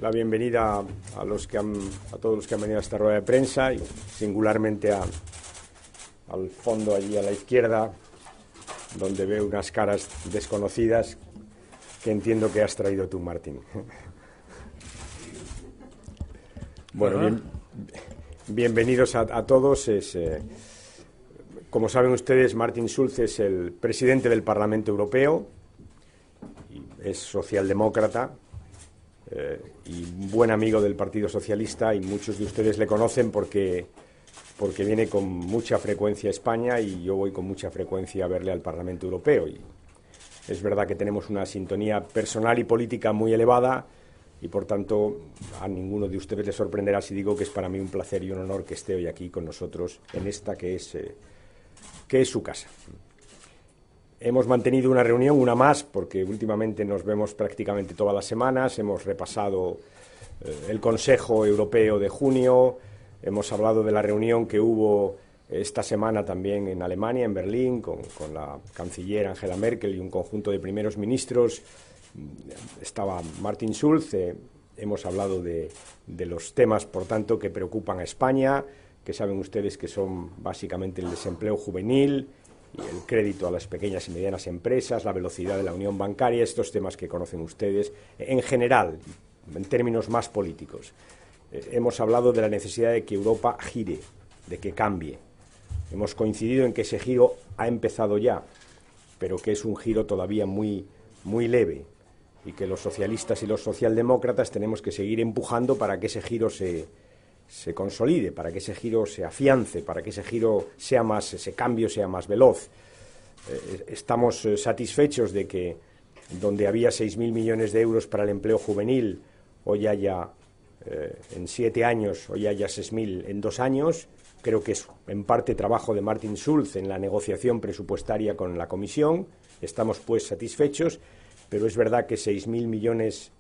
la bienvenida a todos los que han venido a esta rueda de prensa y singularmente al fondo, allí a la izquierda, donde veo unas caras desconocidas que entiendo que has traído tú, Martin. Bueno, bienvenidos a todos. Como saben ustedes, Martin Schulz es el presidente del Parlamento Europeo, y es socialdemócrata y un buen amigo del Partido Socialista, y muchos de ustedes le conocen porque viene con mucha frecuencia a España y yo voy con mucha frecuencia a verle al Parlamento Europeo. Y es verdad que tenemos una sintonía personal y política muy elevada y, por tanto, a ninguno de ustedes le sorprenderá si digo que es para mí un placer y un honor que esté hoy aquí con nosotros en esta que es su casa. Hemos mantenido una reunión, una más, porque últimamente nos vemos prácticamente todas las semanas. Hemos repasado el Consejo Europeo de junio, hemos hablado de la reunión que hubo esta semana también en Alemania, en Berlín, con la canciller Angela Merkel y un conjunto de primeros ministros. Estaba Martin Schulz. Hemos hablado de los temas, por tanto, que preocupan a España, que saben ustedes que son básicamente el desempleo juvenil y el crédito a las pequeñas y medianas empresas, la velocidad de la unión bancaria, estos temas que conocen ustedes en general, en términos más políticos. Hemos hablado de la necesidad de que Europa gire, de que cambie. Hemos coincidido en que ese giro ha empezado ya, pero que es un giro todavía muy, muy leve, y que los socialistas y los socialdemócratas tenemos que seguir empujando para que ese giro se consolide, para que ese giro se afiance, para que ese cambio sea más veloz. Estamos satisfechos de que donde había 6.000 millones de euros para el empleo juvenil, hoy haya, en 7 años, hoy haya 6.000 en 2 años. Creo que es en parte trabajo de Martin Schulz en la negociación presupuestaria con la Comisión. Estamos pues satisfechos, pero es verdad que 6.000 millones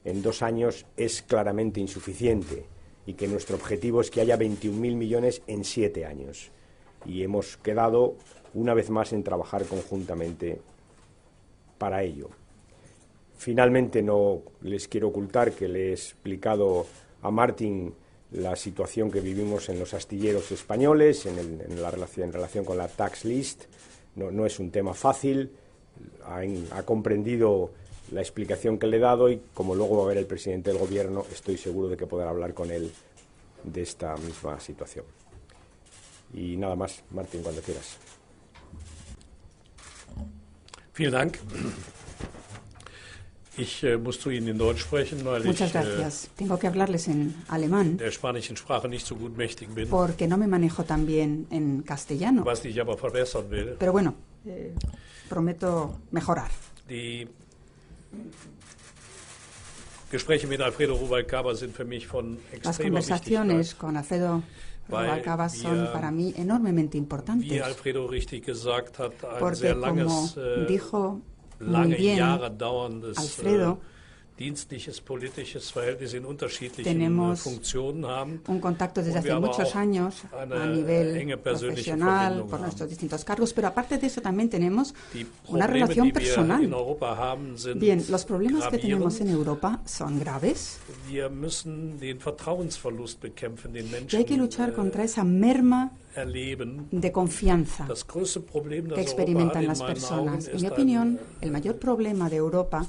en 2 años es claramente insuficiente, y que nuestro objetivo es que haya 21.000 millones en 7 años. Y hemos quedado una vez más en trabajar conjuntamente para ello. Finalmente, no les quiero ocultar que le he explicado a Martin la situación que vivimos en los astilleros españoles en relación con la tax list. No es un tema fácil. Ha comprendido la explicación que le he dado, y como luego va a ver el presidente del Gobierno, estoy seguro de que podrá hablar con él de esta misma situación. Y nada más, Martin, cuando quieras. Vielen Dank. Ich muss zu Ihnen in Deutsch sprechen, weil Muchas gracias. Tengo que hablarles en alemán der spanischen Sprache nicht so gut mächtig bin, porque no me manejo tan bien en castellano. was ich aber verbessern will. Pero bueno, prometo mejorar. Die Gespräche mit Alfredo Rubalcaba sind für mich von Las extremer conversaciones Wichtigkeit, con Alfredo Rubalcaba son para mí enormemente wie importantes, Alfredo richtig gesagt hat, ein porque sehr como langes, dijo muy lange bien Jahre dauerndes Alfredo, dienstliches, politisches Verhältnis in unterschiedlichen tenemos Funktionen haben. un contacto desde Und wir hace aber muchos auch años eine a nivel enge persönliche profesional, Verbindung por haben. nuestros distintos cargos, pero aparte de eso también tenemos Die una Probleme, relación die wir in personal. Europa haben, sind Bien, los problemas que tenemos en gravierend. Europa son graves Wir müssen den Vertrauensverlust bekämpfen, den y hay Menschen que luchar contra esa merma erleben. de confianza Das größte Problem, que das Europa hat experimenten in las meinen personas. Augen, En mi ist opinión, el mayor problema de Europa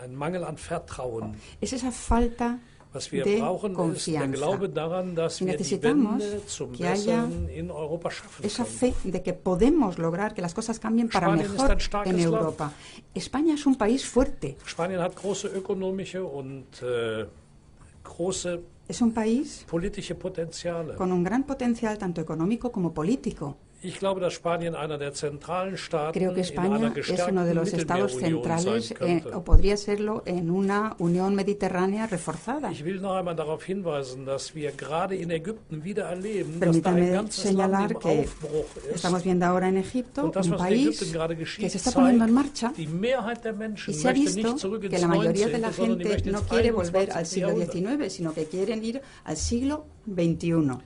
ein Mangel an Vertrauen. es esa falta Was wir de brauchen, ist der confianza. Glaube daran, dass Y wir die necesitamos Wende zum que haya Besseren in Europa schaffen esa können. fe de que podemos lograr que las cosas cambien para Spanien ist mejor ein starkes en Land. Europa. España es un país fuerte, Spanien hat große ökonomische und große es un país politische Potenziale. con un gran potencial tanto económico como político. Ich glaube, dass Spanien einer der zentralen Staaten Creo que in einer España es uno de gestärkten los estados Mittelmeerunion centrales sein könnte. o podría serlo en una Unión Mediterránea reforzada. Ich will noch einmal darauf hinweisen, dass wir gerade in Ägypten wieder erleben, dass da ein Permítame ganzes Land señalar im que Aufbruch ist. estamos viendo ahora en Egipto Und das, un was in país Ägypten gerade que geschieht, se está poniendo en zeigt, marcha, die Mehrheit der Menschen y se ha möchte visto nicht zurück que ins la mayoría de 19., la sondern die gente möchte no ins quiere volver al 21. siglo Jahrhundert. XIX, sino que quieren ir al siglo XXI.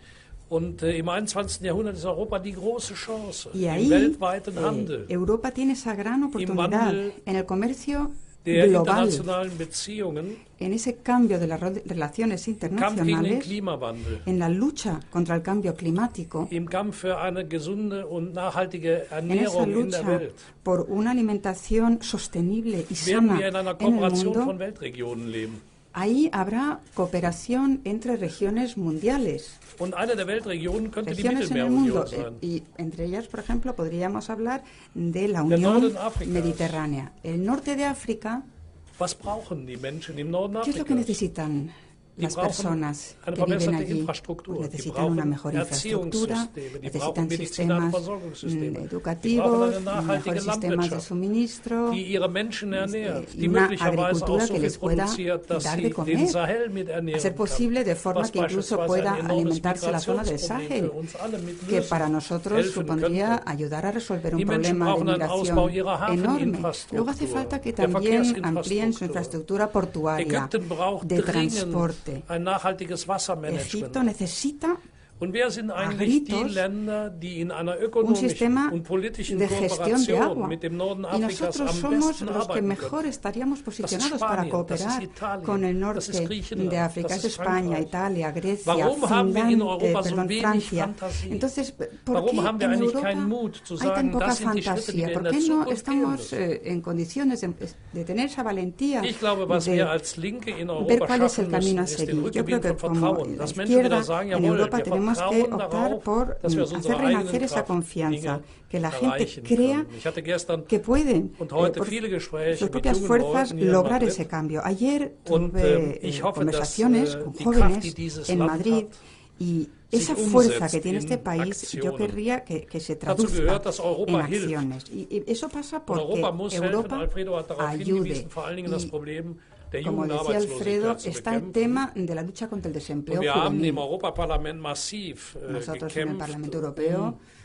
Und im 21. Jahrhundert ist Europa die große Chance Y im ahí weltweiten Handel. Europa tiene esa gran oportunidad Wandel en el comercio der global, internationalen Beziehungen, en ese cambio de las relaciones Kampf gegen den internacionales, Klimawandel, en la lucha contra el cambio climático, im Kampf für eine gesunde und nachhaltige en esa Ernährung in der lucha Welt, por una alimentación sostenible y werden sana wir in einer en el Kooperation mundo, von Weltregionen leben. ahí habrá cooperación entre regiones mundiales, Und eine der Weltregionen könnte die regiones en el mundo, Mittelmeerunion sein. y entre ellas, por ejemplo, podríamos hablar de la Der Unión Norden Afrikas. Mediterránea. El norte de África, Was brauchen die Menschen im Norden ¿qué es lo que Afrikas? necesitan Die las brauchen personas eine que viven verbesserte allí? Infrastruktur, die Necesitan una brauchen mejor infraestructura, Erziehungssysteme, die necesitan brauchen sistemas Medizinalversorgungssysteme, die brauchen educativos, eine nachhaltige mejores sistemas de Landwirtschaft, suministro, die ihre Menschen ernährt, y die una möglicherweise auch agricultura so que viel les pueda produziert, dass dar sie de den comer, Sahel mit a ernähren ser posible de kann, forma was que incluso beispielsweise pueda ein enormes alimentarse la zona del Migrationsproblem Sahel, für uns alle mit que lösen para nosotros helfen supondría könnte. ayudar a resolver un Die Menschen problema de brauchen einen Ausbau migración ihrer enorme. Hafeninfrastruktur, Luego hace falta que der también amplíen su Verkehrsinfrastruktur. infraestructura portuaria, Ägypten braucht de dringend transporte. ein nachhaltiges Wassermanagement. Egipto necesita Und wer sind eigentlich die gritos Länder, die in einer un ökonomischen sistema und politischen de gestión de agua. Kooperation mit dem Norden Y Afrikas nosotros am somos besten los que arbeiten mejor können? estaríamos posicionados para Spanien, das cooperar ist Italien, con el das ist norte Griechenland, de África. das Es ist España, Frankreich. Italia, Grecia, Warum haben wir in Europa so Finlandia, wenig Francia. Fantasie? Entonces, ¿por Warum qué haben wir en eigentlich Europa keinen Mut zu hay tan sagen, poca das sind die Schritte, die fantasía? wir in ¿Por der qué no Zukunft gehen estamos müssen? en condiciones de tener esa valentía Ich glaube, was wir de als Linke in ver Europa cuál es el schaffen camino müssen, a ist den seguir? Yo creo Rückgewinn que von como Vertrauen. la Dass Menschen wieder izquierda sagen, en jawohl, Europa wir tenemos que vertrauen optar darauf, por dass wir aus hacer unserer eigenen renacer esa Kraft confianza, Dinge que la gente erreichen crea können. Ich hatte gestern que pueden und heute por viele Gespräche sus mit propias jungen fuerzas Leuten hier in lograr Madrid. ese cambio. Ayer Und tuve ich hoffe, conversaciones dass con die Kraft, jóvenes die dieses en Land Madrid hat, y sich esa fuerza umsetzt que tiene in este país, yo Aktionen. querría que se Dazu traduzca gehört, dass Europa en hilft. acciones. Y eso pasa Und porque Europa muss helfen. Europa Alfredo hat darauf ayude. hingewiesen, vor allen Dingen das Y, Problem der como decía Alfredo, Jugendarbeitslosigkeit zu está el bekämpfen. tema de la lucha contra el desempleo Und wir haben juvenil. im Europaparlament massiv Nosotros en el gekämpft. Parlamento Europeo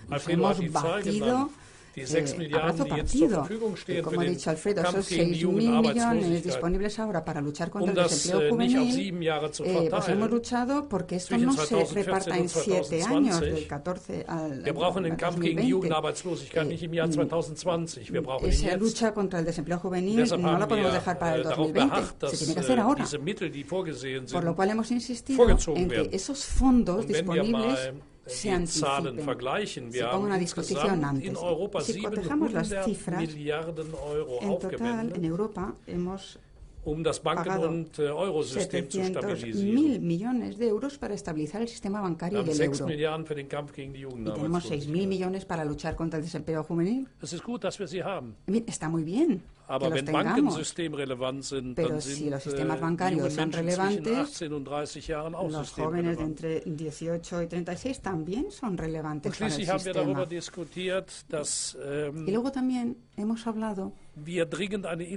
nos Alfredo hat hemos die Zahl batido genannt. Die 6 abrazo Milliarden, die jetzt zur partido. Verfügung stehen Como für ha den dicho Alfredo, esos Kampf gegen die 6.000 millones Jugendarbeitslosigkeit. disponibles ahora para luchar contra el Das desempleo nicht auf juvenil, 7 Jahre zu pues hemos verteilen. luchado porque esto Zwischen no se 2014 reparta en und 7 años, 2020. del 14 al Wir brauchen den Kampf gegen die 2020. Jugendarbeitslosigkeit nicht im Jahr 2020. Wir brauchen ihn Esa jetzt. lucha contra el desempleo juvenil Deshalb no la haben podemos wir dejar para el darauf 2020, beharrt, se dass tiene que hacer ahora. diese Mittel, die vorgesehen Por lo sind, cual hemos insistido vorgezogen en que werden. esos fondos Und wenn wir disponibles mal se die Zahlen anticipen, vergleichen, se wir ponga haben una disposición insgesamt antes. in Europa Si cotejamos las 700 cifras, Milliarden Euro en total en aufgewendet, Europa hemos das Banken- pagado und Eurosystem zu 700.000 stabilisieren. millones de euros para estabilizar el sistema Wir bancario y haben el 6 euro. Milliarden für den Kampf gegen die Y tenemos 6.000 Jugendarbeitslosigkeit. millones para luchar contra el desempleo juvenil. Es ist gut, dass wir sie haben. Bien, está muy bien que Aber los wenn tengamos. Banken systemrelevant sind, Pero dann si sind los sistemas bancarios junge son Menschen zwischen relevantes, 18 und 30 Jahren auch Los jóvenes de systemrelevant. entre 18 y 36 también son Und relevantes para el schließlich haben wir darüber sistema. diskutiert, dass Y luego también hemos hablado wir dringend einen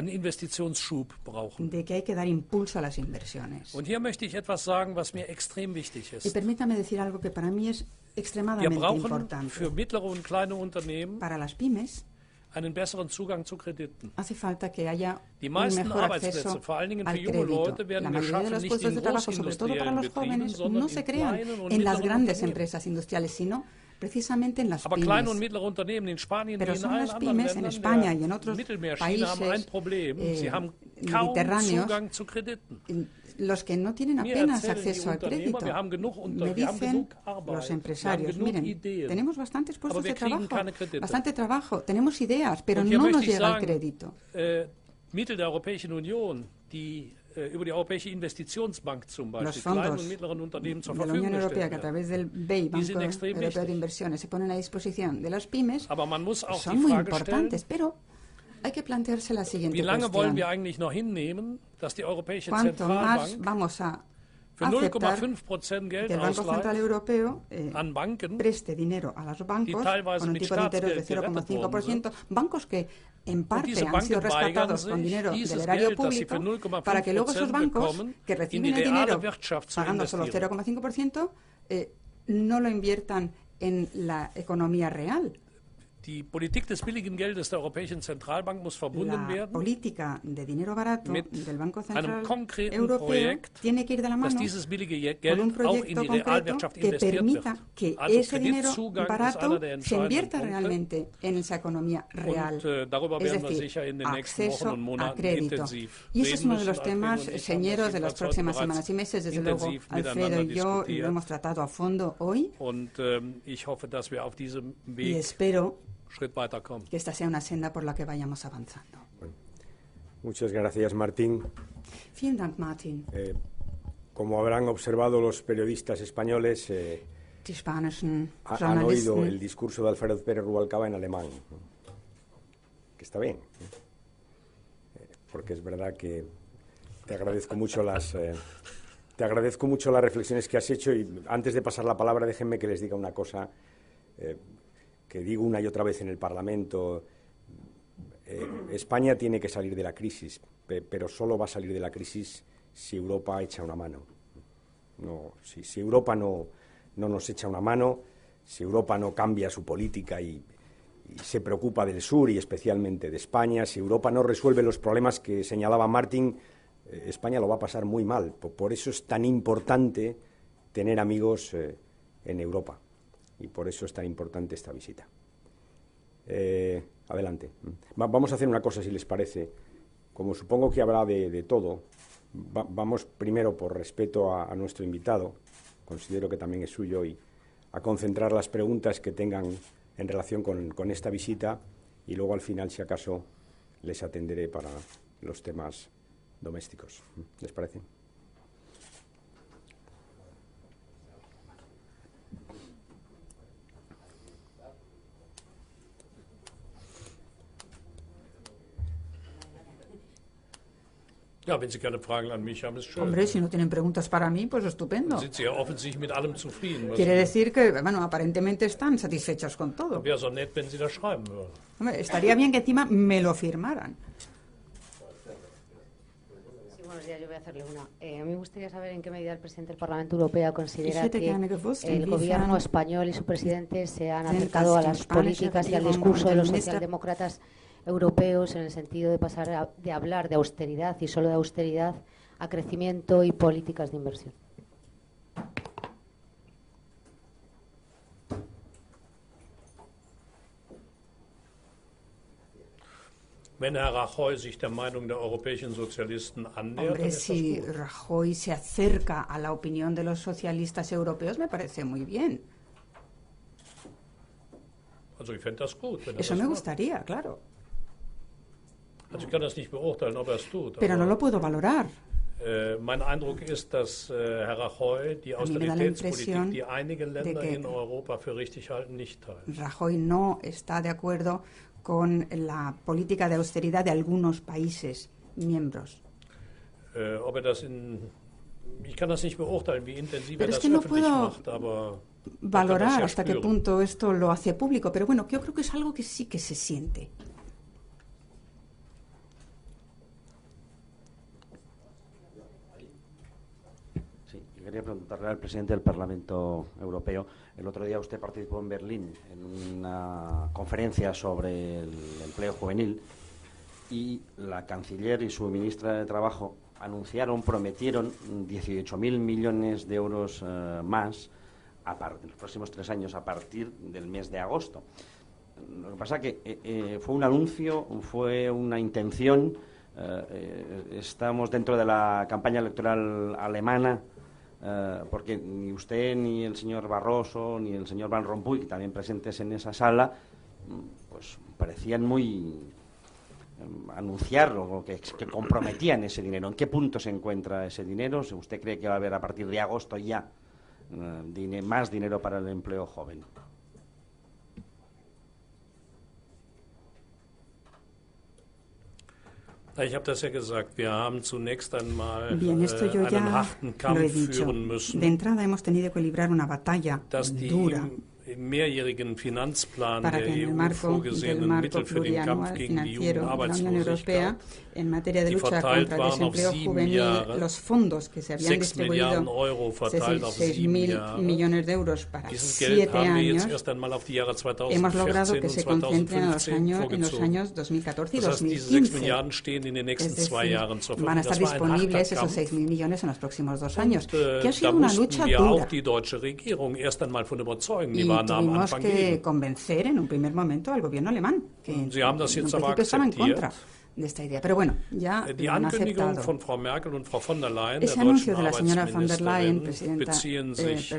Investitionsschub brauchen. de que hay que dar impulso a las inversiones. Und hier möchte ich etwas sagen, was mir extrem wichtig Y ist. permítame decir algo que para mí es Wir extremadamente brauchen importante. für mittlere und kleine Unternehmen Para las pymes einen besseren Zugang zu Krediten. hace falta que haya Die un meisten mejor Arbeitsplätze, acceso vor allen Dingen für al junge crédito. Leute, La werden mayoría de geschaffen los nicht puestos in de trabajo, sobre todo para großindustriellen los Betrieben, jóvenes, sondern no se in crean kleinen und en las mittleren grandes Unternehmen. empresas industriales, sino precisamente en las Aber kleine und pymes. mittlere Unternehmen in Spanien Pero wie in son allen las anderen pymes en Ländern España y en der otros Mittelmeerschiene haben ein países Problem. Sie haben kaum mediterráneos, Zugang zu Krediten. Los que no tienen Mir apenas erzählen die acceso al Unternehmer, crédito. wir haben genug Me wir haben dicen genug Arbeit, los wir empresarios, haben genug miren, Ideen, tenemos bastantes puestos aber wir de kriegen trabajo, keine Kredite. bastante trabajo, tenemos ideas, pero Und hier no nos möchte ich llega el sagen, crédito. Mittel der Europäischen Union, die über die Europäische Investitionsbank zum Los Beispiel kleinen fondos und mittleren Unternehmen zur de la Verfügung Unión Europea, gestellt que a werden. través del BEI, Die sind Banco extrem Europeo de wichtig. Inversiones, se ponen a disposición de las pymes, Aber man muss auch son die muy Frage importantes, stellen, pero hay que plantearse la siguiente wie lange wollen cuestión. wir eigentlich noch hinnehmen, dass die Europäische ¿Cuánto más Zentralbank vamos a für aceptar 0,5% Geld que el Banco Central ausleiht Europeo an Banken, preste dinero a los bancos teilweise con un mit tipo de interés de Staatsgeld gerettet 0,5%, bancos que en parte diese han sido Banken weigern rescatados con sich, dinero dieses del erario Geld, das sie público, für para que luego esos 0,5% bancos bekommen, que in die reciben el reale dinero Wirtschaft zu pagando solo investieren. 0,5%, no lo inviertan en la economía real. Die Politik des billigen Geldes der Europäischen Zentralbank muss verbunden La werden política de dinero barato mit del Banco einem Central konkreten Europeo Projekt, tiene que ir de la dass mano dieses billige con un Geld auch in proyecto die concreto Realwirtschaft que investiert permita wird. que Also ese dinero Kreditzugang ist barato einer der se invierta entscheidenden Punkte. realmente en esa economía real. Und darüber Es werden wir decir, sicher in den nächsten Wochen acceso und a Monaten crédito. intensiv Y ese es reden uno de müssen. los Alfredo temas und ich haben das señeros de las jedenfalls heute próximas bereits semanas y meses. Desde luego, intensiv Alfredo miteinander y yo lo diskutiert. hemos tratado a fondo hoy Und ich hoffe, dass wir auf diesem y Weg espero Schritt weiterkommen. que esta sea una senda por la que vayamos avanzando. Muchas gracias, Martín. Vielen Dank, Martin. Como habrán observado los periodistas españoles, Die spanischen han oído el Journalisten discurso de Alfredo Pérez Rubalcaba en alemán, ¿no? Que está bien, ¿no? Porque es verdad que te agradezco mucho las reflexiones que has hecho, y antes de pasar la palabra déjenme que les diga una cosa que digo una y otra vez en el Parlamento. España tiene que salir de la crisis, pero solo va a salir de la crisis si Europa echa una mano. No, si Europa no nos echa una mano, si Europa no cambia su política y se preocupa del sur y especialmente de España, si Europa no resuelve los problemas que señalaba Martín, España lo va a pasar muy mal. Por eso es tan importante tener amigos en Europa, y por eso es tan importante esta visita. Adelante. Vamos a hacer una cosa, si les parece. Como supongo que habrá de todo, vamos primero, por respeto a nuestro invitado, considero que también es suyo, y a concentrar las preguntas que tengan en relación con esta visita, y luego al final, si acaso, les atenderé para los temas domésticos. ¿Les parece? Ja, wenn Sie keine Fragen an mich haben, ist schön. Hombre, si no tienen preguntas para mí, pues estupendo. Sind Sie ja offensichtlich mit allem zufrieden. Quiere decir que, bueno, aparentemente están satisfechos con todo. Wäre so nett, wenn Sie das schreiben würden. Hombre, estaría bien que encima me lo firmaran. Sí, buenos días, yo voy a hacerle una. A mí me gustaría saber en qué medida el presidente del Parlamento Europeo considera Ich hätte que gerne gewusst, el inwiefern gobierno español y su presidente se han sind acercado a das las die spanische políticas y al Regierung discurso und de der los Minister socialdemócratas europeos en el sentido de pasar de hablar de austeridad y solo de austeridad a crecimiento y políticas de inversión. Wenn Herr Rajoy sich der Meinung der europäischen Sozialisten annähert, dann Hombre, ist das si gut. Rajoy se acerca a la opinión de los socialistas europeos, me parece muy bien. Also ich fände das gut, wenn er Eso das me macht. gustaría, claro. Also ich kann das nicht beurteilen, ob er es tut. Pero no aber, lo puedo valorar. mein Eindruck ist, dass Herr Rajoy die A mí me da la Austeritätspolitik, impresión die einige Länder que in Europa für richtig halten, nicht teilt. Rajoy no está de acuerdo con la política de austeridad de algunos países miembros. Ob er das ich kann das nicht beurteilen, wie intensiv Pero er es das que no öffentlich puedo macht, aber Valorar ja hasta qué spüren. punto esto lo hace público, pero bueno, yo creo que es algo que sí que se siente. Sí, yo quería preguntarle al presidente del Parlamento Europeo. El otro día usted participó en Berlín en una conferencia sobre el empleo juvenil, y la canciller y su ministra de Trabajo prometieron 18.000 millones de euros más en los próximos 3 años a partir del mes de agosto. Lo que pasa es que fue un anuncio, fue una intención. Estamos dentro de la campaña electoral alemana, porque ni usted, ni el señor Barroso, ni el señor Van Rompuy, que también presentes en esa sala, pues parecían muy anunciarlo, que comprometían ese dinero. ¿En qué punto se encuentra ese dinero? ¿Usted cree que va a haber a partir de agosto ya más dinero para el empleo joven? Ich habe das ja gesagt, wir haben zunächst einmal Bien, esto yo einen ya harten lo he Kampf dicho. führen müssen, De entrada hemos tenido que librar una batalla dass die dura im mehrjährigen Finanzplan para der que en el EU marco del vorgesehenen marco Mittel für den Kampf plurianual gegen die financiero de la Unión Europea Jugendarbeitslosigkeit, en materia de die lucha verteilt contra el waren auf desempleo 7 juvenil, Jahre, los fondos que se habían 6 Milliarden distribuido, Euro verteilt auf 7 6.000 Jahre. millones de euros para Dieses Geld 7 haben wir jetzt años, erst einmal auf die Jahre hemos logrado 2014 que und se concentren en los 2015 años vorgezogen. 2014 y Das heißt, diese 6 2015. Milliarden stehen in den nächsten Es 2 decir, Jahren zur van a Verfügung. estar Das war ein harter disponibles esos Kampf. 6.000 millones en los próximos 2 años, Und, que ha da sido una mussten lucha wir dura. auch die deutsche Regierung erst einmal von überzeugen. Die Y waren am tuvimos Anfang que gegen. convencer en un primer momento al gobierno alemán, que en Sie haben das un jetzt aber principio estaba en akzeptiert. contra de esta idea. Pero bueno, ya Die lo han Ankündigung aceptado. von Frau Merkel und Frau von der Leyen, Ese der anuncio deutschen de la señora von der Leyen, Arbeitsministerin, presidenta, beziehen sich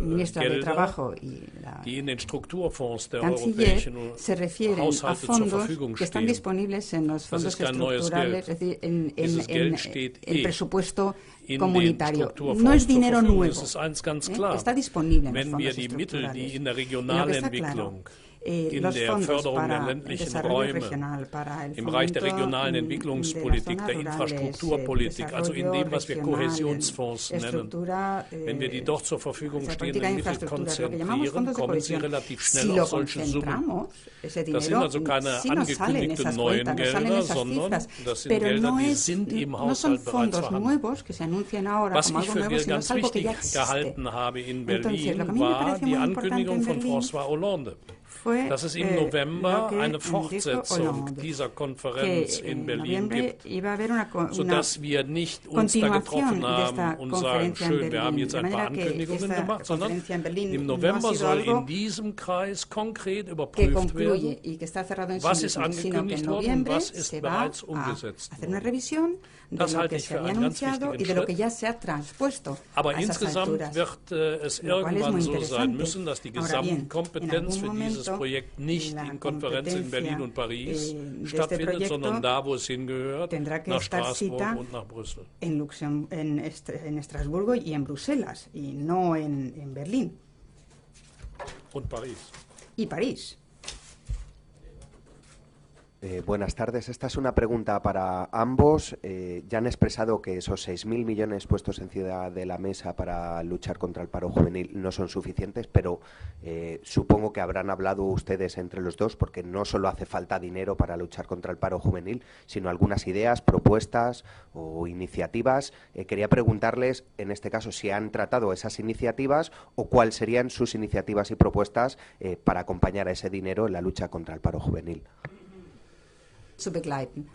ministra de Gelder, Trabajo y la die in den Strukturfonds der canciller, europäischen se refieren a Haushalte zur fondos Verfügung que están stehen. disponibles en los fondos ist kein neues estructurales, Geld. es decir, en Dieses Geld steht el eh presupuesto in comunitario. den Strukturfonds No es zur dinero Verfügung. nuevo. Es ist eins ganz klar. Está disponible en los Wenn wir fondos die Mittel, estructurales. die in der Y lo que regionalen está claro, Entwicklung, in los der fondos Förderung para der el ländlichen desarrollo Räume, regional, para el im Bereich der fomento regionalen de Entwicklungspolitik, las der zonas Infrastrukturpolitik, also in dem, was wir desarrollo Kohäsionsfonds nennen. estructura, Wenn wir die dort zur Verfügung esa stehenden política de Mittel infraestructura, lo que llamamos konzentrieren, fondos de kommen sie cohesión. relativ Si schnell lo auf solche Summen. concentramos, ese Das sind dinero, also keine sí nos salen angekündigten esas neuen cuentas, nos salen Gelder, esas sondern cifras, das sind pero Gelder, no, die es, sind im no son Haushalt bereits fondos vorhanden. nuevos que se anuncian ahora Was como ich algo für nuevo, sino ganz es algo que ya wichtig existe. gehalten habe in Entonces, lo que a Berlin, mí me war parece die muy importante Ankündigung en von Berlín François Hollande, fue dass es im lo November que eine dijo Fortsetzung Hollande, dieser que Konferenz in en Berlin noviembre gibt, iba a haber una sodass wir nicht uns da continuación getroffen de haben esta und sagen, conferencia en schön, wir haben Berlín. jetzt De ein paar manera que Ankündigungen esta gemacht, sondern conferencia en Berlín im no ha November sido soll algo in diesem Kreis konkret que überprüft concluye werden, y que está cerrado en sí was ist mismo, sino que en angekündigt worden und noviembre was ist se va bereits a umgesetzt hacer una worden. revisión de Das lo halte que ich se für había einen ganz anunciado y wichtigen de lo que Schritt. ya se ha transpuesto Aber a esas insgesamt alturas. wird es Lo cual es irgendwann muy so sein interesante. müssen, dass die Ahora bien, Gesamtkompetenz en für algún dieses momento, Projekt nicht la in Konferenzen in Berlin und Paris de este stattfindet, proyecto sondern da, wo es hingehört, tendrá que nach estar Straßburg cita und nach Brüssel. en Estrasburgo y en Bruselas, y no en Berlín Und Paris. y París. Buenas tardes. Esta es una pregunta para ambos. Ya han expresado que esos 6.000 millones puestos encima de la mesa para luchar contra el paro juvenil no son suficientes, pero supongo que habrán hablado ustedes entre los dos, porque no solo hace falta dinero para luchar contra el paro juvenil, sino algunas ideas, propuestas o iniciativas. Quería preguntarles, en este caso, si han tratado esas iniciativas o cuáles serían sus iniciativas y propuestas para acompañar a ese dinero en la lucha contra el paro juvenil. Zu begleiten.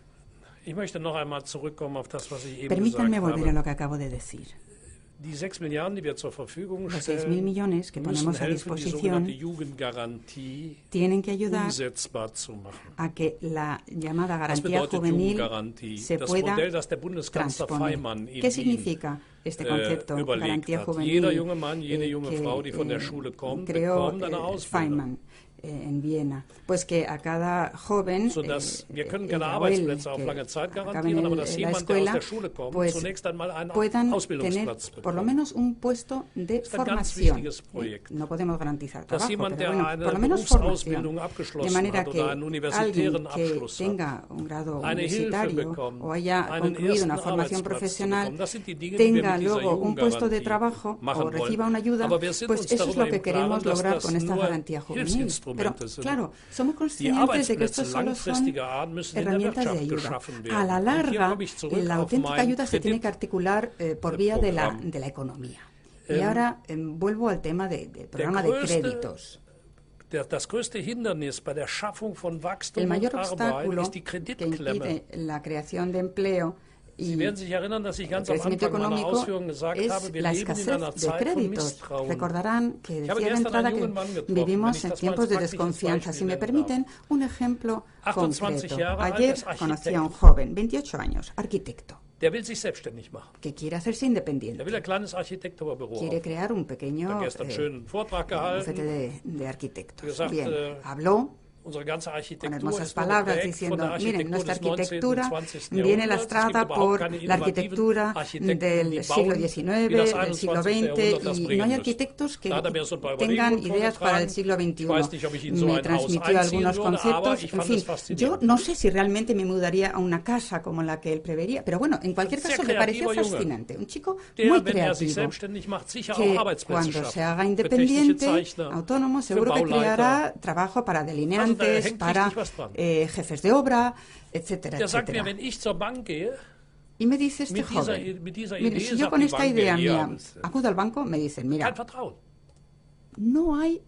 Ich möchte noch einmal zurückkommen auf das, was ich eben Permítanme gesagt volver a habe. lo que acabo de decir. Die 6 Milliarden, die wir zur Verfügung Los stellen, 6.000 millones que müssen ponemos a helfen, die disposición sogenannte Jugendgarantie tienen que ayudar umsetzbar zu machen. a que la llamada Was garantía bedeutet juvenil Jugendgarantie? se Das pueda Modell, das der Bundeskanzler Faymann transponer. in ¿Qué Wien significa este concepto, überlegt garantía hat? juvenil? Jeder junge Mann, jede junge que, Frau, die von der Schule kommt, creó bekommt eine Ausbildung. Feynman en Viena, pues que a cada joven Sodass wir können keine ella o él Arbeitsplätze auf que lange Zeit acaben garantieren, aber dass la jemand, der aus escuela, der Schule kommt, pues zunächst einmal einen puedan tener Ausbildungsplatz por lo bekommt. menos un puesto de ist ein ganz formación. wichtiges Projekt. No podemos garantizar Dass trabajo, jemand, pero der bueno, eine por lo menos Berufsausbildung formación. abgeschlossen De manera hat que oder einen universitären alguien que Abschluss hat, tenga un grado eine Hilfe universitario bekommt, o haya einen concluido una ersten formación Arbeitsplatz zu profesional, bekommen. Das sind die Dinge, die wir tenga mit dieser luego un puesto de Jugendgarantie trabajo machen o reciba wollen. una ayuda, Aber wir sind pues uns eso es darüber lo que im Klaren, queremos dass lograr das con esta nur garantía juvenil. Pero Hilfsinstrumente sind. claro, somos Die conscientes de que esto Arbeitsplätze solo son langfristiger Art müssen in der herramientas de Wirtschaft ayuda. geschaffen werden. A la Und hier larga, komme ich zurück la auf auténtica mein ayuda se tiene que articular por vía de la Kreditprogramm. economía. Y ahora vuelvo al tema del programa de créditos. Das größte Hindernis bei der Schaffung von Wachstum El mayor und Arbeit obstáculo ist die que Kreditklemme. impide la creación de empleo Sie y werden sich erinnern, dass ich el ganz am crecimiento Anfang meiner económico Ausführungen gesagt es habe, wir la leben in escasez einer de Zeit von créditos. Misstrauen. Recordarán que Ich decía habe de gestern entrada einen que jungen Mann getroffen, vivimos wenn ich en das mal tiempos de als praktisches desconfianza. Si me Beispiel permiten, un ejemplo 28 concreto. Jahre alt, Ayer ist Architekt. conocí a un joven, 28 años, arquitecto, Der will sich selbstständig machen. que quiere hacerse Der independiente. will ein kleines Architekturbüro Quiere aufbauen. crear un pequeño Hat gestern einen schönen Vortrag bufete gehalten. de arquitectos. Gesagt, Bien, habló Unsere ganze con Architektur hermosas ist nur palabras geprägt von diciendo, der miren, nuestra Architektur des 19. arquitectura und 20. viene Jahrhunderts. lastrada Es gibt por überhaupt keine la innovativen arquitectura Architekten, del die siglo bauen, XIX, wie das del siglo 21. XX, Jahrhundert das y no bringen hay müsste. arquitectos que Da hat er mir so ein paar tengan Überlegungen ideas para el vorgetragen. siglo Ich weiß XXI. nicht, ob ich in so Me ein Haus transmitió einziehen algunos würde, aber conceptos, ich en fand fin, es faszinierend. yo no sé si realmente me mudaría a una casa como la que él prevería, pero bueno, en cualquier Sehr caso me pareció kreativer Junge. fascinante, un chico Der, muy wenn er sich creativo, selbstständig macht, sicher que auch Arbeitsplätze cuando schafft. se haga Für technische independiente, Zeichner, autónomo, für seguro que Bauleiter. creará trabajo para Also, da delineantes, hängt para richtig was dran. jefes de obra, etcétera, Der sagt mir, etcétera. wenn ich zur Bank gehe, Y me dice este mit dieser, joven, mit dieser mire, Idee, si yo sagt con die esta Bank idea mir, ja, mía acudo al banco, me dicen, mira, kein Vertrauen. no hay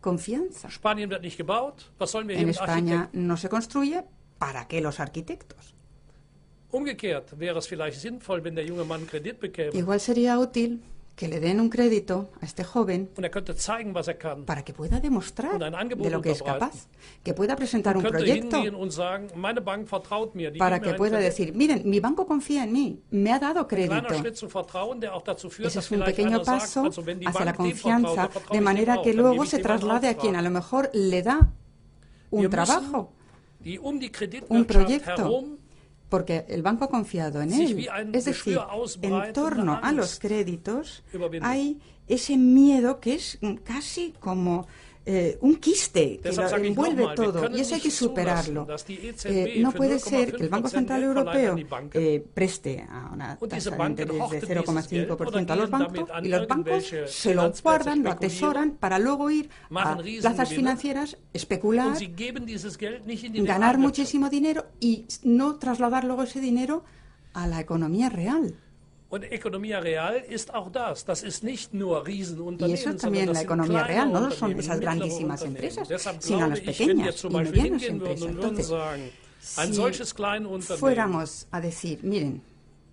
confianza. Spanien wird nicht gebaut, was sollen wir hier En mit España Architekten? no se construye, ¿para qué los arquitectos? Umgekehrt wäre es vielleicht sinnvoll, wenn der junge Mann Kredit bekäme Igual sería útil que le den un crédito a este joven und er könnte zeigen, was er kann. para que pueda demostrar Und ein Angebot de lo que es unterbreiten. capaz, que pueda presentar un Könnte proyecto hingehen und sagen, meine Bank vertraut mir, die para gibt que mir pueda einen decir, miren, mi banco confía en mí, me ha dado kleiner crédito. Schritt zum Vertrauen, der auch dazu führt, Ese dass es un vielleicht pequeño einer sagt, paso also wenn die hacia la Bank dem vertraut, confianza, dann vertraue de ich manera dem que auch, dann luego gebe ich se dem einen traslade a quien a Auftrag. lo mejor le da un Wir trabajo, die um die un Kreditwirtschaft proyecto, herum porque el banco ha confiado en sich él. wie ein Es decir, Geschwür ausbreitende en torno a los Angst créditos überwinden. hay ese miedo que es casi como un quiste que Deshalb lo sage ich envuelve nochmal, wir todo können y eso hay que nicht superarlo. zulassen, dass die EZB No für puede ser que el Banco 0,5% Central Geld verleiht Europeo an die Banken. preste a una Und diese tasa de Banken interés de horten dieses Geld 0,5% a oder los gehen bancos damit an y los bancos irgendwelche se lo Finanzplätze guardan, lo spekulieren, atesoran para luego ir a machen plazas Riesengewinne financieras, especular, Und sie geben dieses Geld nicht in die ganar Realwirtschaft. muchísimo dinero y no trasladar luego ese dinero a la economía real. Und Economia real ist auch das. Das ist nicht nur Y Riesenunternehmen, eso sondern también das la sind economía kleine real, no son Unternehmen, esas mittlere grandísimas Unternehmen. empresas, Deshalb sino glaube las ich, wenn wir pequeñas zum y Beispiel medianas hingehen würden empresas. und würden Entonces, sagen, ein si solches kleines Unternehmen, fuéramos a decir, miren,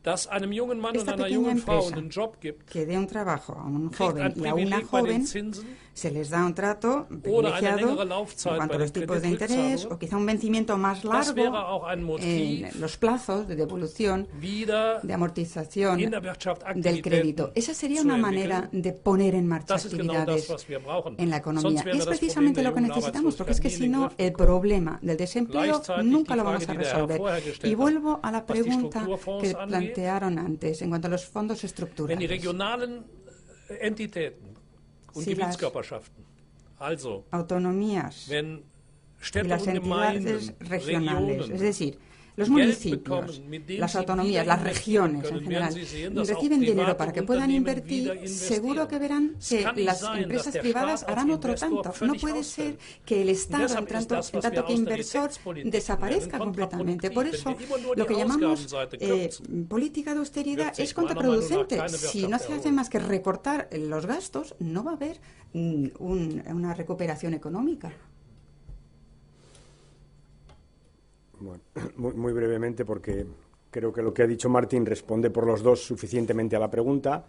das einem jungen Mann und esta einer pequeña jungen Frau empresa einen Job gibt, que dé un trabajo a un kriegt joven ein y a una Privileg bei den joven, Zinsen se les da un trato oder eine privilegiado längere Laufzeit en cuanto a bei los den tipos de interés Kreditrückzahlungen. o quizá un vencimiento más Das wäre largo auch ein en Motiv, los plazos de devolución, wieder de amortización in der Wirtschaft del Aktivitäten crédito. Esa sería zu una entwickeln. manera de poner en marcha Das ist genau das, actividades was wir brauchen. en la economía. Sonst Y werden es wir das precisamente Problem lo que der necesitamos, porque es que Jugendarbeitslosigkeit si nie in no, den Griff el problema del desempleo Gleichzeitig nunca die lo vamos Frage, a die der Herr resolver. vorher gestellt Y hat, vuelvo a la was die pregunta Strukturfonds que angeht. plantearon antes en cuanto a los fondos Wenn die estructurales. regionalen Entitäten und Si las Gebietskörperschaften, also autonomías wenn y Städte las und entidades Gemeinden, regionales, es Regionen, decir, los Geld municipios, bekommen, mit dem las sie autonomías, wieder las investieren regiones en können, general, werden sie sehen, dass auch reciben dinero private para que puedan Unternehmen invertir, wieder investieren. seguro que verán Es que kann nicht las sein, dass empresas der privadas Staat als harán otro Investor tanto. No völlig puede ausfällt. ser que el Estado, deshalb en ist tanto, das, was wir que aus der inversor, Rechtspolitik desaparezca lernen, completamente. Por kontraproduktiv. eso, Wenn wir immer nur lo die que llamamos Ausgabenseite kürzen, política de austeridad wird sich es meiner Meinung nach contraproducente. keine Si Wirtschaft no se hace erholen. más que recortar los gastos, no va a haber una recuperación económica. Bueno, muy brevemente, porque creo que lo que ha dicho Martín responde por los dos suficientemente a la pregunta.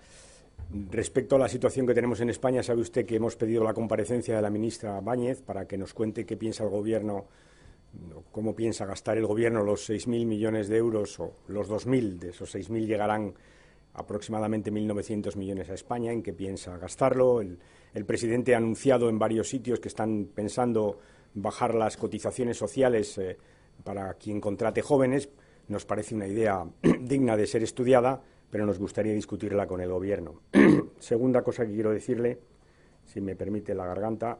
Respecto a la situación que tenemos en España, sabe usted que hemos pedido la comparecencia de la ministra Báñez para que nos cuente qué piensa el Gobierno, cómo piensa gastar el Gobierno los 6.000 millones de euros, o los 2.000, de esos 6.000 llegarán aproximadamente 1.900 millones a España, en qué piensa gastarlo. El presidente ha anunciado en varios sitios que están pensando bajar las cotizaciones sociales para quien contrate jóvenes. Nos parece una idea digna de ser estudiada, pero nos gustaría discutirla con el Gobierno. Segunda cosa que quiero decirle, si me permite la garganta,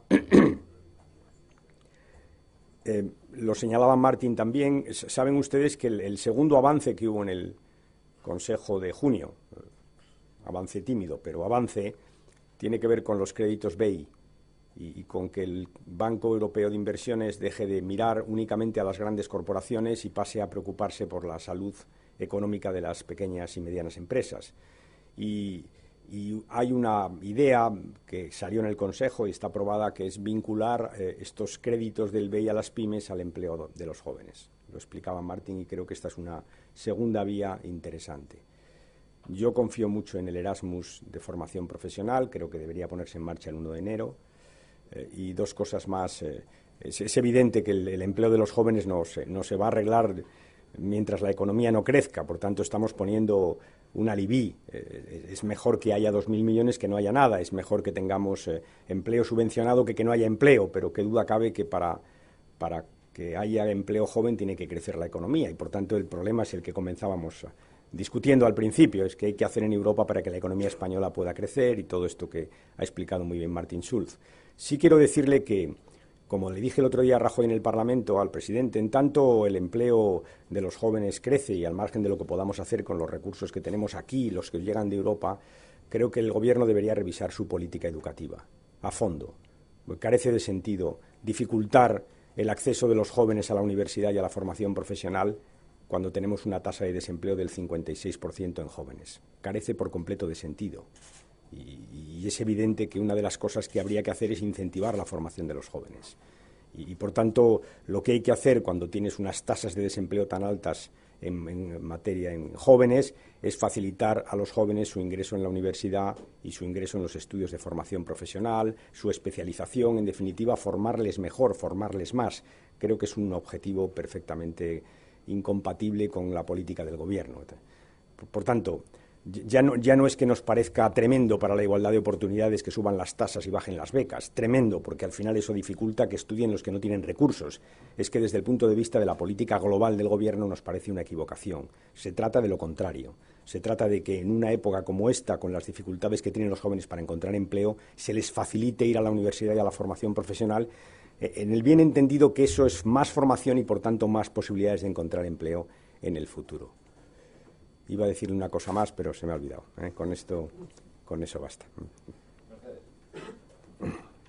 lo señalaba Martín también. Saben ustedes que el segundo avance que hubo en el Consejo de junio, avance tímido, pero avance, tiene que ver con los créditos BEI y con que el Banco Europeo de Inversiones deje de mirar únicamente a las grandes corporaciones y pase a preocuparse por la salud económica de las pequeñas y medianas empresas. Y hay una idea que salió en el Consejo y está aprobada, que es vincular estos créditos del BEI a las pymes al empleo de los jóvenes. Lo explicaba Martín y creo que esta es una segunda vía interesante. Yo confío mucho en el Erasmus de formación profesional, creo que debería ponerse en marcha el 1 de enero. Y dos cosas más. Es evidente que el empleo de los jóvenes no se va a arreglar mientras la economía no crezca. Por tanto, estamos poniendo un alibí. Es mejor que haya 2.000 millones que no haya nada. Es mejor que tengamos empleo subvencionado que no haya empleo. Pero qué duda cabe que para para que haya empleo joven tiene que crecer la economía y, por tanto, el problema es el que comenzábamos discutiendo al principio, es que hay que hacer en Europa para que la economía española pueda crecer y todo esto que ha explicado muy bien Martin Schulz. Sí quiero decirle que, como le dije el otro día a Rajoy en el Parlamento, al presidente, en tanto el empleo de los jóvenes crece y al margen de lo que podamos hacer con los recursos que tenemos aquí, los que llegan de Europa, creo que el Gobierno debería revisar su política educativa a fondo. Carece de sentido dificultar el acceso de los jóvenes a la universidad y a la formación profesional cuando tenemos una tasa de desempleo del 56% en jóvenes. Carece por completo de sentido. Y es evidente que una de las cosas que habría que hacer es incentivar la formación de los jóvenes. Y por tanto, lo que hay que hacer cuando tienes unas tasas de desempleo tan altas en materia en jóvenes es facilitar a los jóvenes su ingreso en la universidad y su ingreso en los estudios de formación profesional, su especialización, en definitiva, formarles mejor, formarles más. Creo que es un objetivo perfectamente incompatible con la política del Gobierno. Por tanto, ya no es que nos parezca tremendo para la igualdad de oportunidades que suban las tasas y bajen las becas, tremendo, porque al final eso dificulta que estudien los que no tienen recursos. Es que desde el punto de vista de la política global del Gobierno nos parece una equivocación. Se trata de lo contrario. Se trata de que en una época como esta, con las dificultades que tienen los jóvenes para encontrar empleo, se les facilite ir a la universidad y a la formación profesional, en el bien entendido que eso es más formación y, por tanto, más posibilidades de encontrar empleo en el futuro. Iba a decir una cosa más, pero se me ha olvidado. Con eso basta.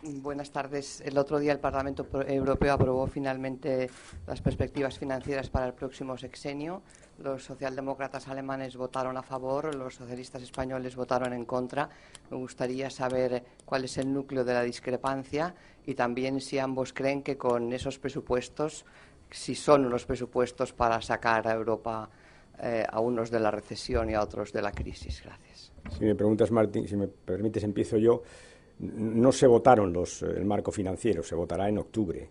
Buenas tardes. El otro día el Parlamento Europeo aprobó finalmente las perspectivas financieras para el próximo sexenio. Los socialdemócratas alemanes votaron a favor, los socialistas españoles votaron en contra. Me gustaría saber cuál es el núcleo de la discrepancia y también si ambos creen que con esos presupuestos, si son unos presupuestos para sacar a Europa a unos de la recesión y a otros de la crisis. Gracias. Si me preguntas, Martín, si me permites, empiezo yo. No se votaron el marco financiero, se votará en octubre.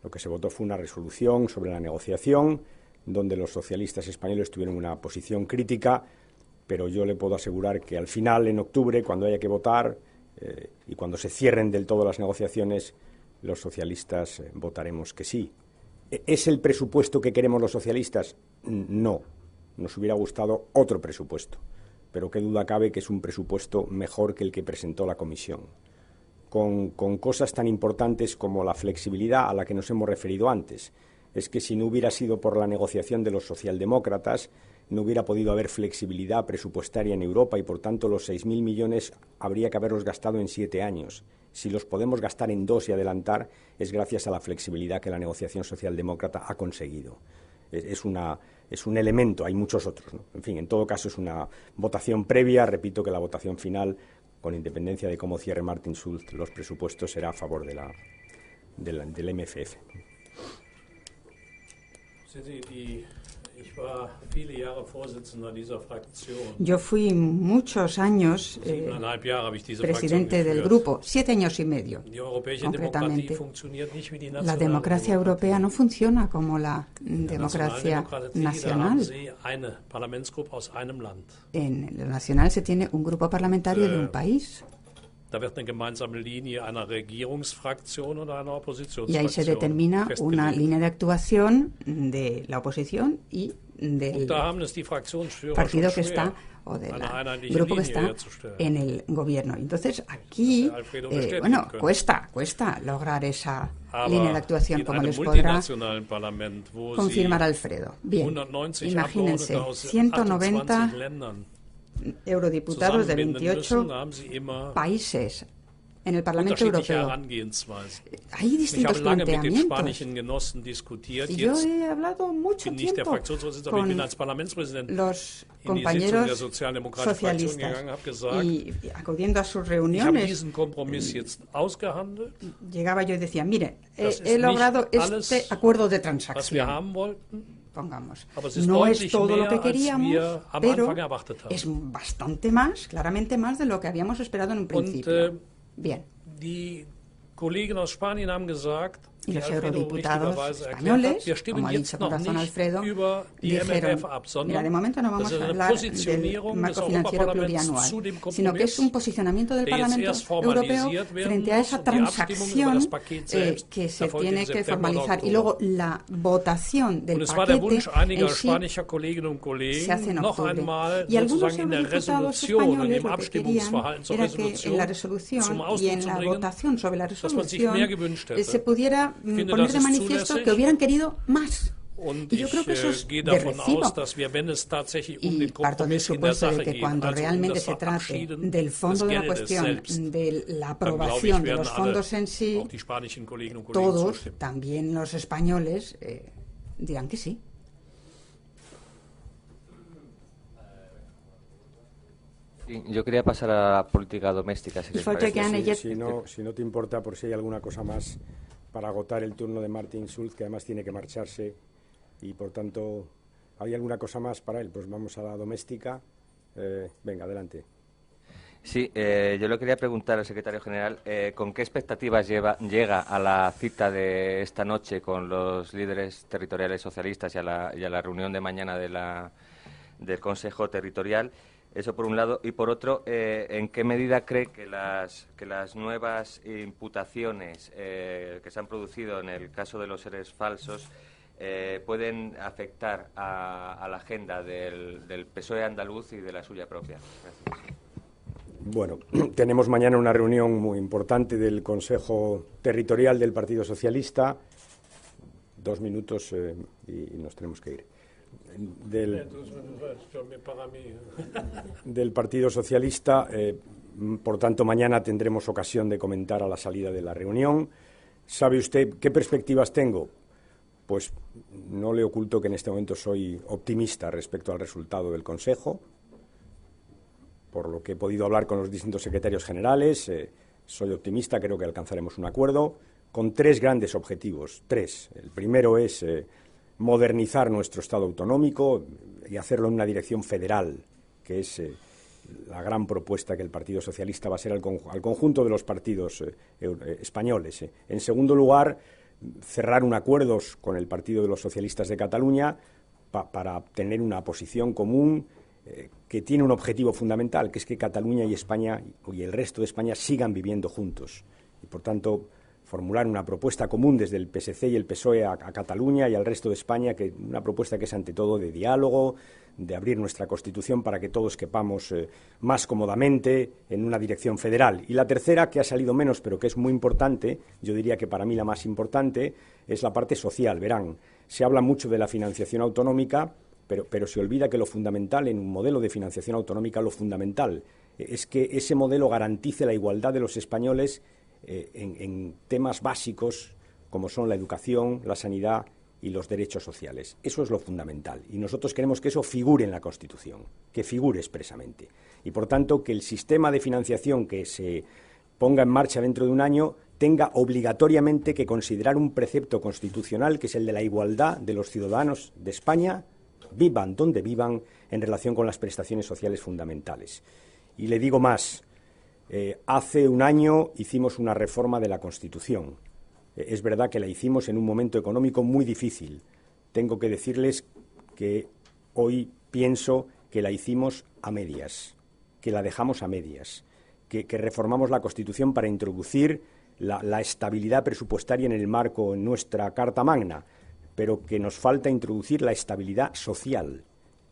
Lo que se votó fue una resolución sobre la negociación, donde los socialistas españoles tuvieron una posición crítica, pero yo le puedo asegurar que al final, en octubre, cuando haya que votar y cuando se cierren del todo las negociaciones, los socialistas votaremos que sí. ¿Es el presupuesto que queremos los socialistas? No. Nos hubiera gustado otro presupuesto, pero qué duda cabe que es un presupuesto mejor que el que presentó la Comisión, con cosas tan importantes como la flexibilidad a la que nos hemos referido antes. Es que si no hubiera sido por la negociación de los socialdemócratas, no hubiera podido haber flexibilidad presupuestaria en Europa y, por tanto, los 6.000 millones habría que haberlos gastado en 7 años. Si los podemos gastar en 2 y adelantar, es gracias a la flexibilidad que la negociación socialdemócrata ha conseguido. Es un elemento, hay muchos otros, ¿no? En fin, en todo caso es una votación previa. Repito que la votación final, con independencia de cómo cierre Martin Schulz los presupuestos, será a favor del MFF. Yo fui muchos años presidente del grupo, 7 años y medio, concretamente. La democracia europea no funciona como la democracia nacional. En lo nacional se tiene un grupo parlamentario de un país. Y ahí se determina una línea de actuación de la oposición y del partido que está, o del grupo que está en el gobierno. Entonces, aquí, cuesta lograr esa línea de actuación, como les podrá confirmar Alfredo. Bien, imagínense, 190 eurodiputados de 28 países en el Parlamento Europeo. Hay distintos planteamientos. Y yo he hablado mucho tiempo con los compañeros socialistas y acudiendo a sus reuniones, llegaba yo y decía, mire, he logrado este acuerdo de transacción. Pongamos. No es todo lo que queríamos, pero es bastante más, claramente más de lo que habíamos esperado en un principio. Bien. Y los eurodiputados españoles, como ha dicho con razón Alfredo, dijeron, mira, de momento no vamos a hablar del marco financiero plurianual, sino que es un posicionamiento del Parlamento Europeo frente a esa transacción que se tiene que formalizar. Y luego la votación del paquete en sí se hace en octubre. Y algunos eurodiputados españoles lo que querían era que en la resolución y en la votación sobre la resolución se pudiera poner de manifiesto que hubieran querido más. Y yo creo que eso es de recibo. Y parto del supuesto de que cuando realmente se trate del fondo de la cuestión, de la aprobación de los fondos en sí, todos, también los españoles, dirán que sí. Yo quería pasar a la política doméstica. Si no te importa, por si hay alguna cosa más para agotar el turno de Martin Schulz, que además tiene que marcharse y por tanto hay alguna cosa más para él, pues vamos a la doméstica. Venga, adelante. Sí, yo le quería preguntar al secretario general con qué expectativas llega a la cita de esta noche con los líderes territoriales socialistas y a la reunión de mañana del Consejo Territorial. Eso por un lado. Y por otro, ¿en qué medida cree que las nuevas imputaciones que se han producido en el caso de los ERES falsos pueden afectar a la agenda del PSOE andaluz y de la suya propia? Gracias. Bueno, tenemos mañana una reunión muy importante del Consejo Territorial del Partido Socialista. 2 minutos y nos tenemos que ir. Del Partido Socialista, por tanto mañana tendremos ocasión de comentar a la salida de la reunión. ¿Sabe usted qué perspectivas tengo? Pues no le oculto que en este momento soy optimista respecto al resultado del Consejo, por lo que he podido hablar con los distintos secretarios generales. Soy optimista, creo que alcanzaremos un acuerdo con 3 grandes objetivos. 3. El primero es modernizar nuestro Estado autonómico y hacerlo en una dirección federal, que es la gran propuesta que el Partido Socialista va a hacer al conjunto de los partidos españoles. En segundo lugar, cerrar un acuerdo con el Partido de los Socialistas de Cataluña para tener una posición común que tiene un objetivo fundamental, que es que Cataluña y España y el resto de España sigan viviendo juntos. Y, por tanto, formular una propuesta común desde el PSC y el PSOE a Cataluña y al resto de España, una propuesta que es ante todo de diálogo, de abrir nuestra Constitución para que todos quepamos más cómodamente en una dirección federal. Y la tercera, que ha salido menos pero que es muy importante, yo diría que para mí la más importante, es la parte social. Verán, se habla mucho de la financiación autonómica, pero se olvida que lo fundamental en un modelo de financiación autonómica, lo fundamental es que ese modelo garantice la igualdad de los españoles en temas básicos como son la educación, la sanidad y los derechos sociales. Eso es lo fundamental. Y nosotros queremos que eso figure en la Constitución, que figure expresamente. Y, por tanto, que el sistema de financiación que se ponga en marcha dentro de un año tenga obligatoriamente que considerar un precepto constitucional, que es el de la igualdad de los ciudadanos de España, vivan donde vivan, en relación con las prestaciones sociales fundamentales. Y le digo más. Hace un año hicimos una reforma de la Constitución. Es verdad que la hicimos en un momento económico muy difícil. Tengo que decirles que hoy pienso que la hicimos a medias, que la dejamos a medias, que reformamos la Constitución para introducir la estabilidad presupuestaria en el marco, en nuestra Carta Magna, pero que nos falta introducir la estabilidad social,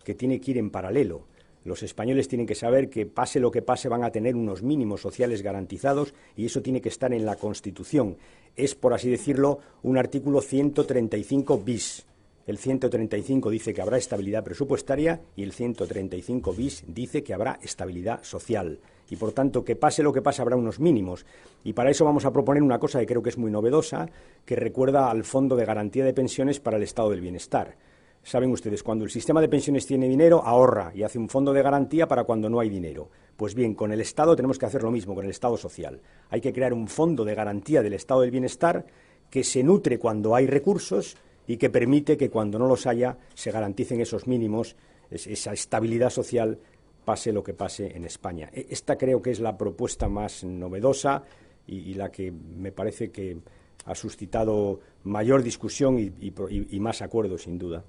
que tiene que ir en paralelo. Los españoles tienen que saber que, pase lo que pase, van a tener unos mínimos sociales garantizados y eso tiene que estar en la Constitución. Es, por así decirlo, un artículo 135 bis. El 135 dice que habrá estabilidad presupuestaria y el 135 bis dice que habrá estabilidad social. Y, por tanto, que pase lo que pase, habrá unos mínimos. Y para eso vamos a proponer una cosa que creo que es muy novedosa, que recuerda al Fondo de Garantía de Pensiones para el Estado del Bienestar. Saben ustedes, cuando el sistema de pensiones tiene dinero, ahorra y hace un fondo de garantía para cuando no hay dinero. Pues bien, con el Estado tenemos que hacer lo mismo, con el Estado social. Hay que crear un fondo de garantía del Estado del Bienestar que se nutre cuando hay recursos y que permite que cuando no los haya se garanticen esos mínimos, esa estabilidad social, pase lo que pase en España. Esta creo que es la propuesta más novedosa y la que me parece que ha suscitado mayor discusión y más acuerdo, sin duda,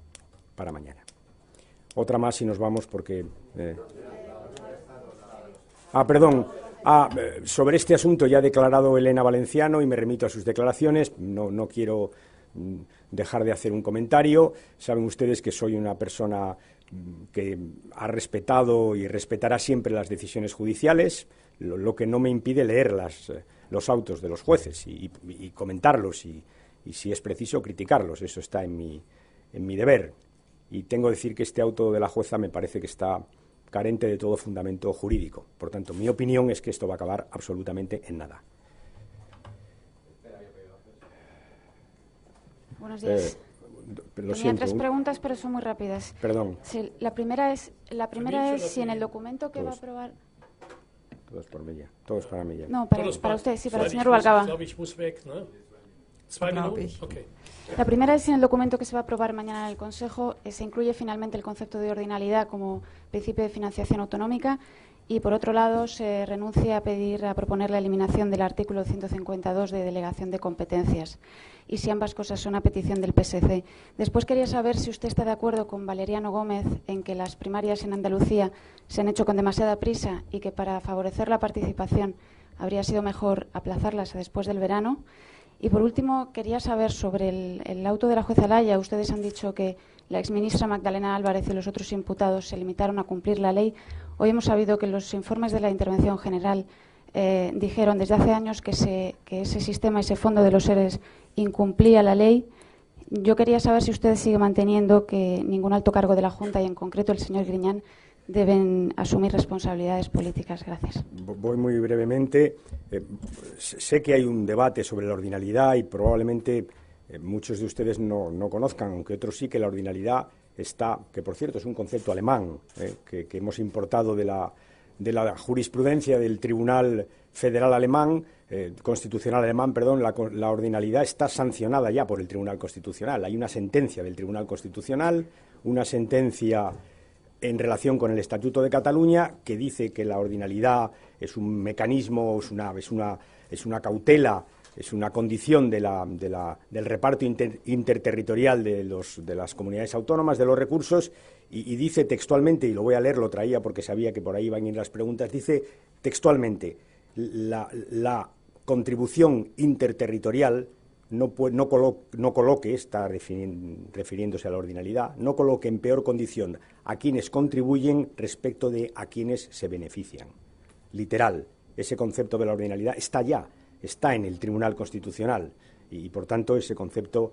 para mañana. Otra más y nos vamos porque... perdón. Sobre este asunto ya ha declarado Elena Valenciano y me remito a sus declaraciones. No quiero dejar de hacer un comentario. Saben ustedes que soy una persona que ha respetado y respetará siempre las decisiones judiciales, lo que no me impide leer los autos de los jueces y comentarlos y si es preciso criticarlos. Eso está en mi deber. Y tengo que decir que este auto de la jueza me parece que está carente de todo fundamento jurídico. Por tanto, mi opinión es que esto va a acabar absolutamente en nada. Buenos días. Tenía 3 preguntas, pero son muy rápidas. Perdón. Sí, la primera es si en el documento que va a aprobar... Todos por mí ya. Todos para mí ya. No, para usted, sí, para el señor Rubalcaba. La primera es si en el documento que se va a aprobar mañana en el Consejo se incluye finalmente el concepto de ordinalidad como principio de financiación autonómica y, por otro lado, se renuncia a proponer la eliminación del artículo 152 de delegación de competencias y si ambas cosas son a petición del PSC. Después quería saber si usted está de acuerdo con Valeriano Gómez en que las primarias en Andalucía se han hecho con demasiada prisa y que para favorecer la participación habría sido mejor aplazarlas a después del verano. Y, por último, quería saber sobre el auto de la jueza Laya. Ustedes han dicho que la exministra Magdalena Álvarez y los otros imputados se limitaron a cumplir la ley. Hoy hemos sabido que los informes de la Intervención General dijeron desde hace años que ese sistema, ese fondo de los ERES, incumplía la ley. Yo quería saber si usted sigue manteniendo que ningún alto cargo de la Junta, y en concreto el señor Griñán, deben asumir responsabilidades políticas. Gracias. Voy muy brevemente. Sé que hay un debate sobre la ordinalidad y probablemente muchos de ustedes no conozcan, aunque otros sí, que la ordinalidad está, que por cierto es un concepto alemán, que hemos importado de la jurisprudencia del Tribunal Federal Alemán, Constitucional Alemán, perdón. La ordinalidad está sancionada ya por el Tribunal Constitucional. Hay una sentencia del Tribunal Constitucional, una sentencia en relación con el Estatuto de Cataluña, que dice que la ordinalidad es un mecanismo, es una cautela, es una condición del reparto interterritorial de las comunidades autónomas de los recursos, y dice textualmente, y lo voy a leer, lo traía porque sabía que por ahí iban a ir las preguntas, dice textualmente: la contribución interterritorial no coloque, está refiriéndose a la ordinalidad, no coloque en peor condición a quienes contribuyen respecto de a quienes se benefician. Literal, ese concepto de la ordinalidad está en el Tribunal Constitucional y por tanto, ese concepto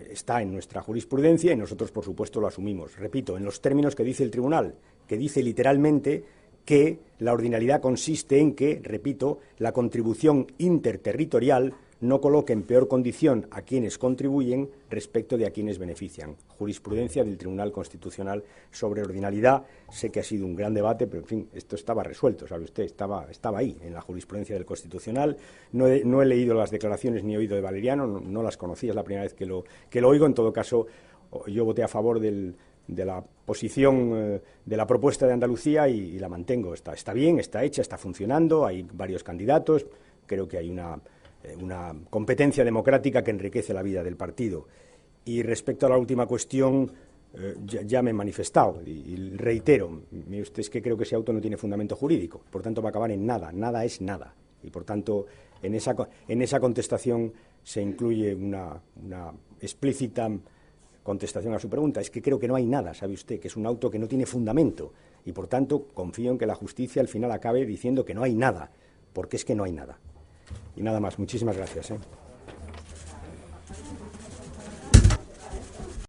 está en nuestra jurisprudencia y nosotros, por supuesto, lo asumimos. Repito, en los términos que dice el Tribunal, que dice literalmente que la ordinalidad consiste en que, repito, la contribución interterritorial no coloque en peor condición a quienes contribuyen respecto de a quienes benefician. Jurisprudencia del Tribunal Constitucional sobre ordinalidad. Sé que ha sido un gran debate, pero en fin, esto estaba resuelto, ¿sabe usted? Estaba ahí, en la jurisprudencia del Constitucional. No he leído las declaraciones ni he oído de Valeriano, no las conocía, es la primera vez que lo oigo. En todo caso, yo voté a favor de la posición de la propuesta de Andalucía y la mantengo. Está bien, está hecha, está funcionando, hay varios candidatos, creo que hay una competencia democrática que enriquece la vida del partido. Y respecto a la última cuestión, ya me he manifestado y reitero, mire usted, es que creo que ese auto no tiene fundamento jurídico, por tanto va a acabar en nada, nada es nada. Y por tanto, en esa contestación se incluye una explícita contestación a su pregunta. Es que creo que no hay nada, sabe usted, que es un auto que no tiene fundamento y por tanto confío en que la justicia al final acabe diciendo que no hay nada, porque es que no hay nada. Y nada más. Muchísimas gracias.